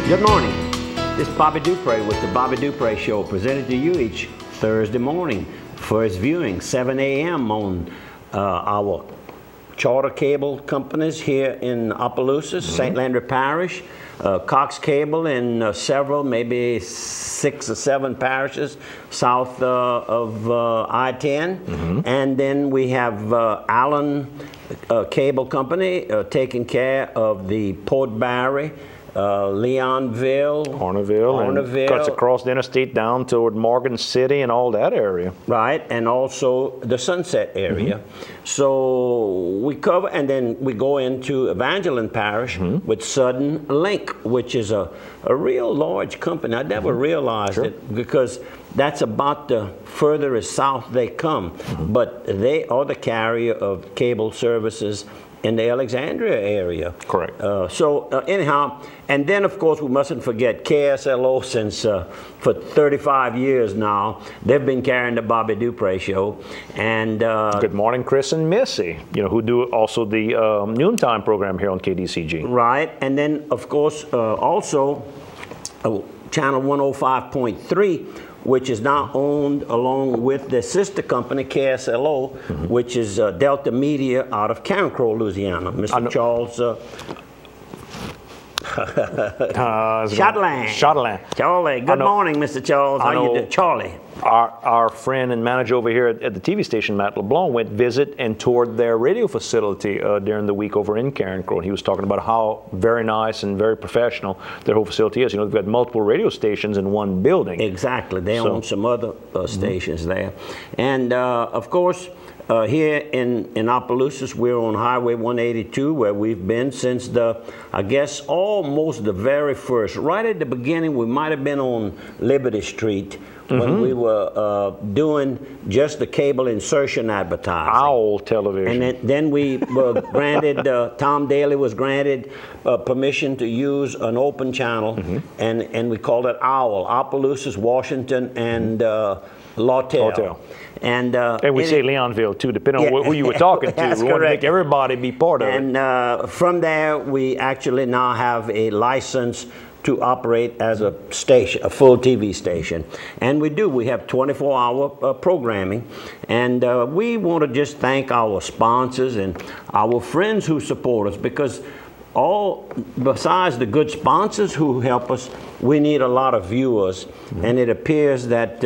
Good morning. This is Bobby Dupre with the Bobby Dupre Show, presented to you each Thursday morning. First viewing, 7 a.m. on our charter cable companies here in Opelousas, St. Landry Parish, Cox Cable in several, maybe 6 or 7 parishes south of I-10. And then we have Allen Cable Company taking care of the Port Barre, Leonville, Hornerville, and cuts across the interstate down toward Morgan City and all that area. Right, and also the Sunset area. So we cover, and then we go into Evangeline Parish with Sudden Link, which is a real large company. I never realized it, because that's about the furthest south they come. But they are the carrier of cable services in the Alexandria area. Correct. Anyhow, and then of course we mustn't forget KSLO, since for 35 years now, they've been carrying the Bobby Dupre Show. And Good Morning Chris and Missy, who do also the noontime program here on KDCG. Right, and then of course also channel 105.3, which is now owned along with the sister company, KSLO, which is Delta Media out of Carencro, Louisiana. Mr. Charles Shotland. Charlie, good morning, Mr. Charles. How you doing? Charlie. Our friend and manager over here at the TV station, Matt LeBlanc, went visit and toured their radio facility during the week over in Carencro. And he was talking about how very nice and very professional their whole facility is. They've got multiple radio stations in one building. Exactly. They own some other stations there. And of course, here in Opelousas, we're on Highway 182, where we've been since I guess almost the very first. Right at the beginning, we might have been on Liberty Street when we were doing just the cable insertion advertising. Owl television. And then we were granted, Tom Daly was granted permission to use an open channel, and we called it Owl, Opelousas, Washington, and Lawtell. And we say Leonville too, depending on who you were talking to. We want to make everybody be part of it. And from there, we actually now have a license to operate as a station, a full TV station. And we do. We have 24-hour programming. And we want to just thank our sponsors and our friends who support us, because besides the good sponsors who help us, we need a lot of viewers. And it appears that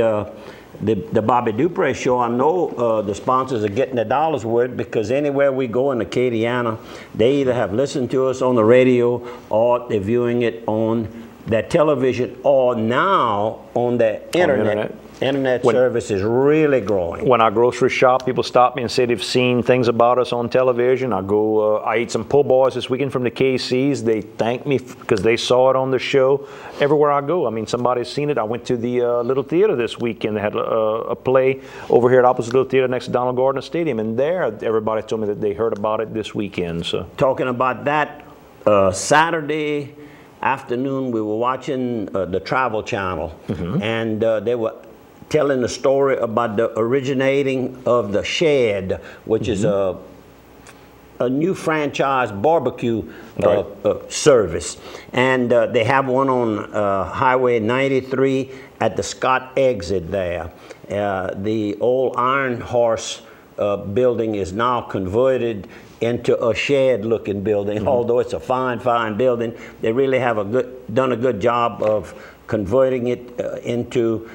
the Bobby Dupre Show, I know the sponsors are getting their dollars worth, because anywhere we go in Acadiana, they either have listened to us on the radio, or they're viewing it on their television, or now on their internet. Internet service is really growing. When I grocery shop, people stop me and say they've seen things about us on television. I go, I ate some po' boys this weekend from the KCs. They thank me because they saw it on the show. Everywhere I go, I mean, somebody's seen it. I went to the Little Theater this weekend. They had a play over here at opposite Little Theater next to Donald Gardner Stadium, and there everybody told me that they heard about it this weekend. So talking about that, Saturday afternoon we were watching the Travel Channel, and they were telling the story about the originating of the Shed, which is a new franchise barbecue service. And they have one on Highway 93 at the Scott exit there. The old Iron Horse building is now converted into a shed-looking building, although it's a fine, fine building. They really have done a good job of converting it into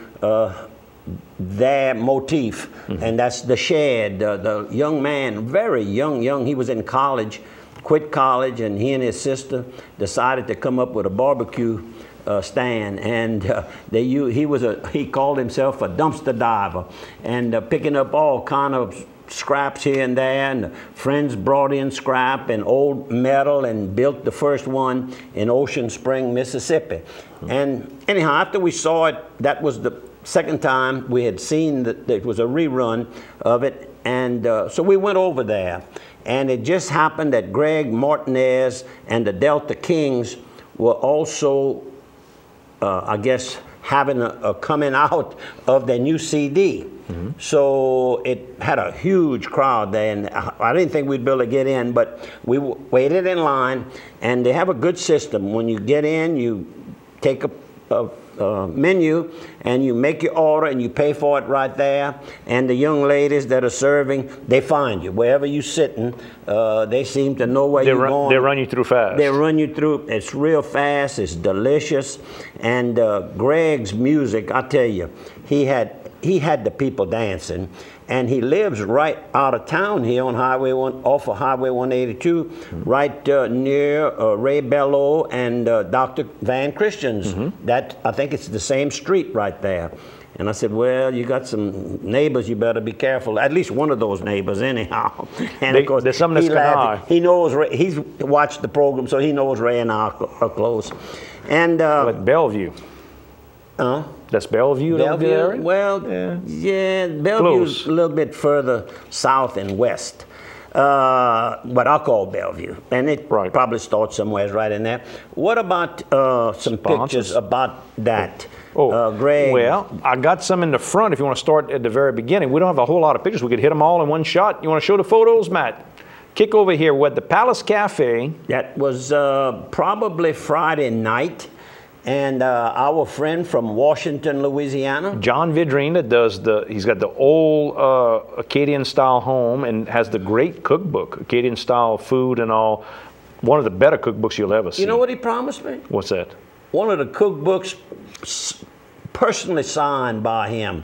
their motif, and that's the Shed. The young man, very young, he was in college, quit college, and he and his sister decided to come up with a barbecue stand, and he called himself a dumpster diver, and picking up all kind of scraps here and there, and friends brought in scrap and old metal and built the first one in Ocean Spring, Mississippi. And anyhow, after we saw it, that was the second time we had seen that it was a rerun of it, and so we went over there, and it just happened that Greg Martinez and the Delta Kings were also, I guess, having a coming out of their new CD. So it had a huge crowd there, and I didn't think we'd be able to get in, but we waited in line, and they have a good system. When you get in, you take a menu and you make your order and you pay for it right there, and the young ladies that are serving, they find you wherever you're sitting. They seem to know where you're going. They run you through fast. They run you through. It's real fast. It's delicious. And Greg's music, I tell you, he had the people dancing. And he lives right out of town here on Highway 1, off of Highway 182, right near Ray Bello and Dr. Van Christian's. That, I think it's the same street right there. And I said, well, you got some neighbors, you better be careful. At least one of those neighbors, anyhow. And of course, there's something that's laughed. He knows, he's watched the program, so he knows Ray and I are close. And like Bellevue. That's Bellevue? Bellevue? Well, yeah, Bellevue's a little bit further south and west. What I call Bellevue. And it probably starts somewhere right in there. What about some pictures about that? Greg? Well, I got some in the front if you want to start at the very beginning. We don't have a whole lot of pictures. We could hit them all in one shot. You want to show the photos, Matt? Kick over here. We're at the Palace Cafe. That was probably Friday night. And our friend from Washington, Louisiana, John Vidrine, he's got the old Acadian style home and has the great cookbook, Acadian style food and all. One of the better cookbooks you'll ever see. You know what he promised me? What's that? One of the cookbooks personally signed by him.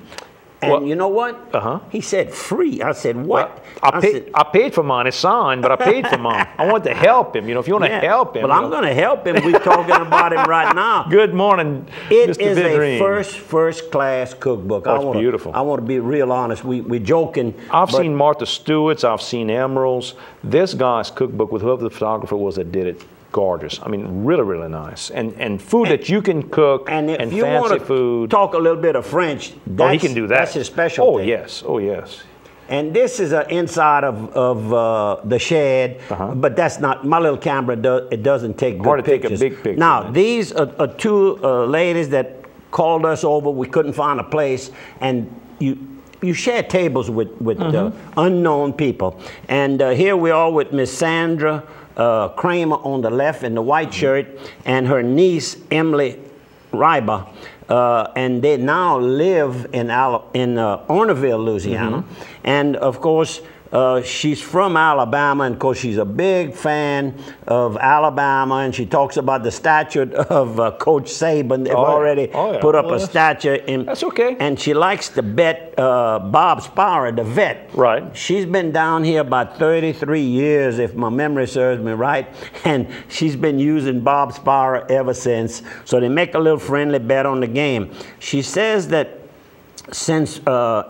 And you know what? He said free. I said, what? Well, I paid for mine. It's signed, but I paid for mine. I want to help him. You know, if you want to help him. Well, I'm going to help him. We're talking about him right now. Good morning, It Mr. is Vidrine. a first-class cookbook. Oh, it's beautiful. I want to be real honest. We're joking. I've seen Martha Stewart's. I've seen Emerald's. This guy's cookbook with whoever the photographer was that did it. Gorgeous. I mean, really, really nice. And food that you can cook and if you fancy want to food. Talk a little bit of French. He can do that. That's his specialty. Oh, yes. Oh, yes. And this is an inside of the shed, but that's not, my little camera, it doesn't take good pictures. Take a big picture. Now, these are two ladies that called us over. We couldn't find a place, and you share tables with unknown people. And here we are with Miss Sandra Kramer on the left in the white shirt, and her niece, Emily Ryba. And they now live in Orneville, Louisiana. And of course, she's from Alabama, and of course she's a big fan of Alabama, and she talks about the statue of Coach Saban. They've already put up a statue. That's okay. And she likes to bet Bob Spara, the vet. Right. She's been down here about 33 years, if my memory serves me right, and she's been using Bob Spara ever since. So they make a little friendly bet on the game. She says that since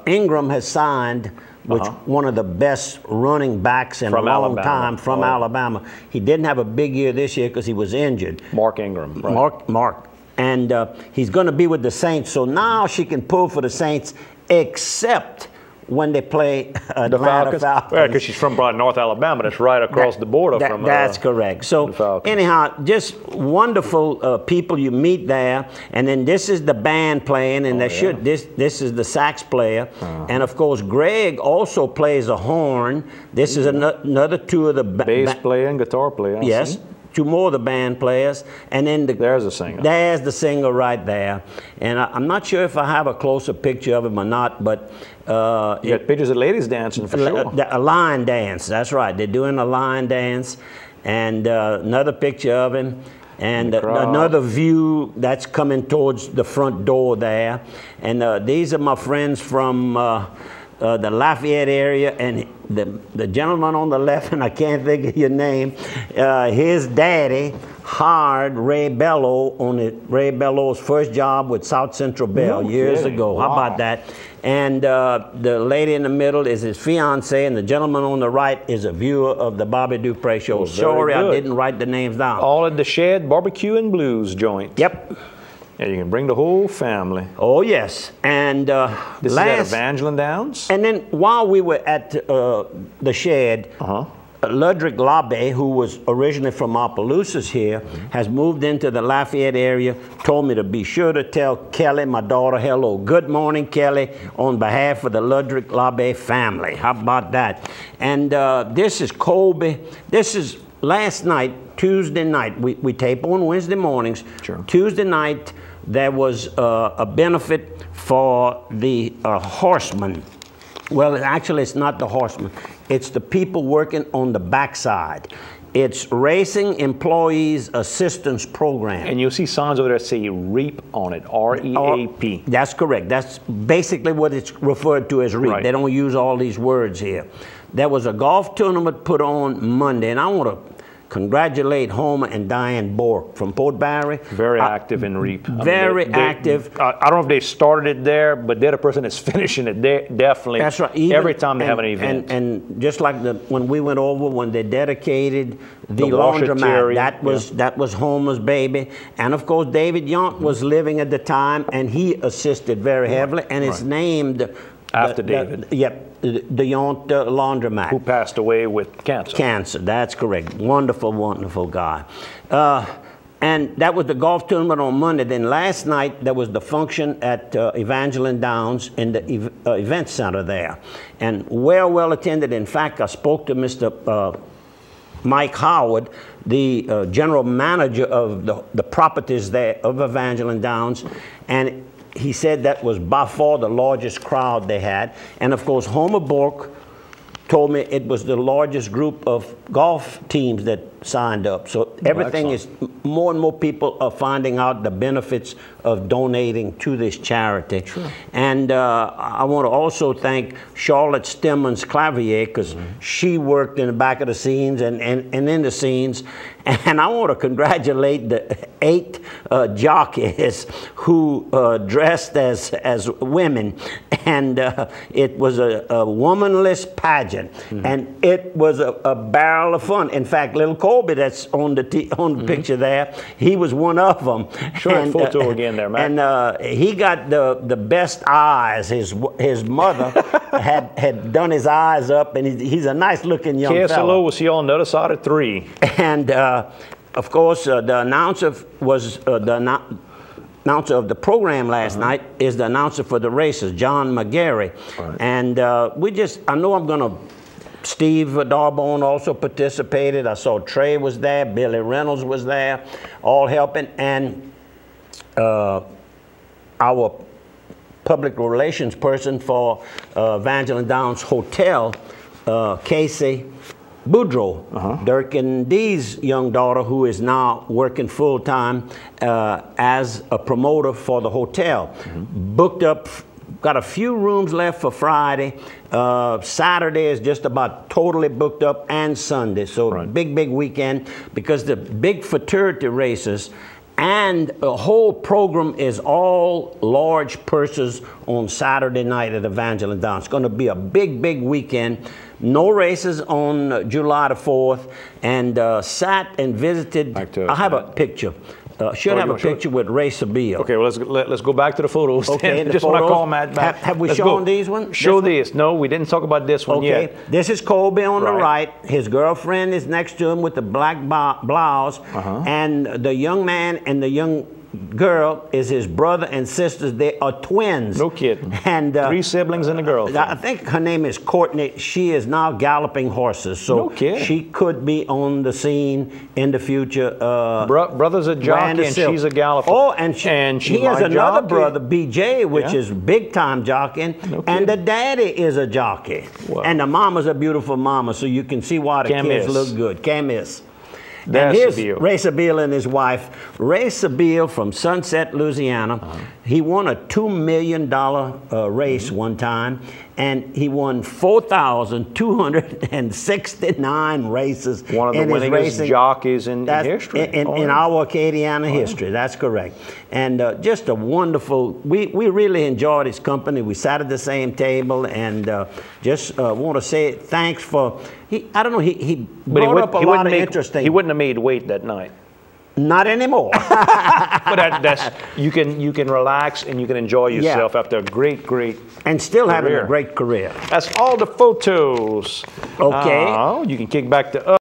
Ingram has signed, which one of the best running backs in a long time from Alabama. He didn't have a big year this year because he was injured. Mark Ingram. Right. Mark. And he's going to be with the Saints. So now she can pull for the Saints, except when they play the Falcons. Yeah, because she's from North Alabama. That's right across the border from that's correct. So anyhow, just wonderful people you meet there. And then this is the band playing, and this is the sax player. And of course, Greg also plays a horn. This is another two of the bass player and guitar player. Yes. Two more of the band players, and then there's the singer. There's the singer right there, and I'm not sure if I have a closer picture of him or not, but you got pictures of ladies dancing for sure. A line dance, that's right. They're doing a line dance, and another picture of him, and another view that's coming towards the front door there, and these are my friends from the Lafayette area, and the gentleman on the left, and I can't think of your name, his daddy hired Ray Bello on Ray Bello's first job with South Central Bell years ago. Wow. How about that? And the lady in the middle is his fiance, and the gentleman on the right is a viewer of the Bobby Dupre show. Sorry, I didn't write the names down. All at the Shed Barbecue and Blues joint. Yep. Yeah, you can bring the whole family. Oh, yes. And this is at Evangeline Downs? And then while we were at the Shed, Ludwig Labe, who was originally from Opelousas here, has moved into the Lafayette area, told me to be sure to tell Kelly, my daughter, hello. Good morning, Kelly, on behalf of the Ludwig Labe family. How about that? And this is Colby. This is last night, Tuesday night, we tape on Wednesday mornings. Sure. Tuesday night, there was a benefit for the horsemen. Well, actually, it's not the horsemen. It's the people working on the backside. It's Racing Employees Assistance Program. And you'll see signs over there that say REAP on it, R-E-A-P. That's correct. That's basically what it's referred to as REAP. Right. They don't use all these words here. There was a golf tournament put on Monday, and I want to congratulate Homer and Diane Bork from Port Barre. Very active in REAP. Very active. I don't know if they started it there, but they're the person that's finishing it. They definitely. That's right. Every time they have an event. And just like when we went over, when they dedicated the washateria, laundromat, that was Homer's baby. And of course, David Yount was living at the time, and he assisted very heavily, and it's named after David. Yep. The Yount laundromat. Who passed away with cancer. Cancer, that's correct. Wonderful, wonderful guy. And that was the golf tournament on Monday. Then last night, there was the function at Evangeline Downs in the event center there. And well attended. In fact, I spoke to Mr. Mike Howard, the general manager of the properties there of Evangeline Downs. And he said that was by far the largest crowd they had. And of course, Homer Bork told me it was the largest group of golf teams that signed up. So everything is, more and more people are finding out the benefits of donating to this charity. Sure. And I want to also thank Charlotte Stemmons Clavier, because she worked in the back of the scenes and in the scenes. And I want to congratulate the 8 jockeys who dressed as women. And it was a womanless pageant. And it was a barrel of fun. In fact, little Colby that's on the picture there, he was one of them. Show that photo again there, Matt. And he got the best eyes. His mother had done his eyes up, and he's a nice looking young fellow. KSLO will see you on the other side of 3. And of course, the announcer was the announcer of the program last night is the announcer for the races, John McGarry. Right. And I know I'm going to. Steve Darbone also participated. I saw Trey was there, Billy Reynolds was there, all helping. And our public relations person for Evangeline Downs Hotel, Casey Boudreaux, Dirk and Dee's young daughter, who is now working full-time as a promoter for the hotel. Booked up. Got a few rooms left for Friday. Saturday is just about totally booked up, and Sunday. So big weekend, because the big fraternity races and the whole program is all large purses on Saturday night at Evangeline Downs. It's going to be a big weekend. No races on July the 4th. And sat and visited. I have a picture. Should have a picture with Ray Sabille. Okay, well, let's go back to the photos. Okay, just want to call Matt back. Have we shown these ones? Show these. No, we didn't talk about this one yet. This is Colby on the right. His girlfriend is next to him with the black blouse. And the young man and the young girl is his brother and sisters. They are twins. No kidding. And 3 siblings and a girl. I think her name is Courtney. She is now galloping horses, so she could be on the scene in the future. Brother's a jockey and she's a galloper. Oh, and he has another brother, BJ, which is big time jockeying, and the daddy is a jockey, and the mama's a beautiful mama, so you can see why the kids look good. Can't miss. And here's Ray Sabille and his wife. Ray Sabille from Sunset, Louisiana. He won a $2 million race one time, and he won 4,269 races. One of the winningest jockeys in history. In our Acadiana history, that's correct. And just a wonderful, we really enjoyed his company. We sat at the same table, and just want to say thanks for, I don't know, he brought up a lot of interesting. He wouldn't have made weight that night. Not anymore. But that's you can relax and you can enjoy yourself after a great and still having a great career. That's all the photos. Okay. You can kick back to us.